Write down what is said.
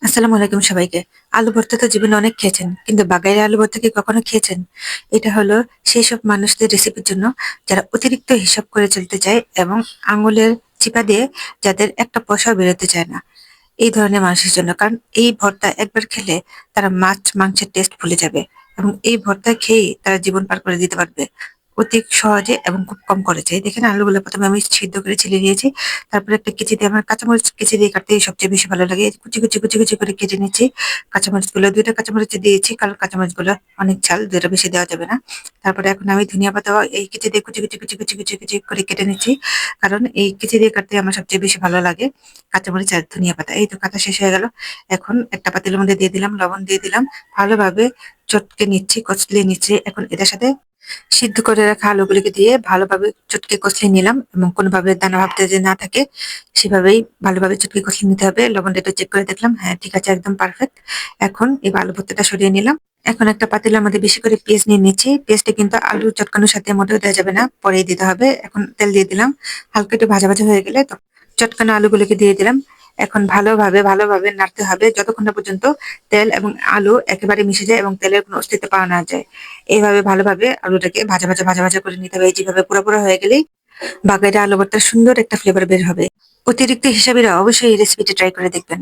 আসসালামু আলাইকুম সবাইকে। আলু ভর্তা তো জীবনে অনেক খেয়েছেন। কিন্তু বাগাইয়ের আলু ভর্তা কি কখনো খেয়েছেন? এটা হলো সেইসব মানুষদের রেসিপির জন্য যারা অতিরিক্ত হিসাব করে চলতে চায় এবং আঙুলের চিপা দিয়ে যাদের একটা পয়সাও বেরোতে চায় না। এই ধরনের মানুষের জন্য। কারণ এই ভর্তা একবার খেলে তারা মাছ মাংসের টেস্ট ভুলে যাবে এবং এই ভর্তা খেয়েই তারা জীবন পার করে দিতে পারবে। অতি সহজে এবং খুব কম খরচে। দেখেন আলুগুলো ১ম এ আমি সিদ্ধ করে ছিলে নিয়েছি। তারপরে একটা কেচিতে আমার কাঁচামরিচ কেচি দিয়ে কাটতেই সবচেয়ে বেশি ভালো লাগে। কুচি করে কেটে নিচ্ছি। কাঁচামরিচগুলো ২ টা কাঁচামরিচ দিয়েছি। কারণ কাঁচামরিচগুলো অনেক ঝাল, ২ টা বেশি দেওয়া যাবে না। তারপরে এখন আমি ধনিয়া পাতাও এই কেচি দিয়ে কুচি করে কেটে নিচ্ছি। কারণ এই কেচি দিয়ে কাটতে আমার সবচেয়ে বেশি ভালো লাগে। কাঁচামরিচ আর ধনিয়া পাতা। এই তো কাটা শেষ হয়ে গেল। এখন একটা পাতিলের মধ্যে দিয়ে দিলাম, লবণ দিয়ে দিলাম। ভালোভাবে চটকে নিচ্ছি, কচলিয়ে নিচ্ছি। এখন এটার সাথে সিদ্ধ করে রাখা আলুগুলিকে দিয়ে ভালোভাবে চটকে কষলিয়ে নিলাম এবং কোনোভাবে দানা ভাবতে যে না থাকে সেভাবেই ভালোভাবে চটকে কষলিয়ে নিতে হবে। লবণটা একটু চেক করে দেখলাম, হ্যাঁ ঠিক আছে একদম পারফেক্ট। এখন এই আলু ভর্তাটা সরিয়ে নিলাম। এখন একটা পাতিলের মধ্যে বেশি করে পেঁয়াজ নিয়ে নিচ্ছি। পেঁয়াজটা কিন্তু আলু চটকানোর সাথে মোটেও দেওয়া যাবে না, পরেই দিতে হবে। এখন তেল দিয়ে দিলাম। হালকা একটু ভাজা ভাজা হয়ে গেলে চটকানো আলুগুলোকে দিয়ে দিলাম। এখন ভালোভাবে নাড়তে হবে যতক্ষণ না পর্যন্ত তেল এবং আলু একেবারে মিশে যায় এবং তেলের কোনো অস্তিত্ব পাওয়া না যায়। এইভাবে ভালোভাবে আলুটাকে ভাজা করে নিতে হবে। এই যেভাবে পুরা হয়ে গেলেই বাগাইরা আলু ভর্তার সুন্দর একটা ফ্লেভার বের হবে। অতিরিক্ত হিসাবীরা অবশ্যই এই রেসিপিটা ট্রাই করে দেখবেন।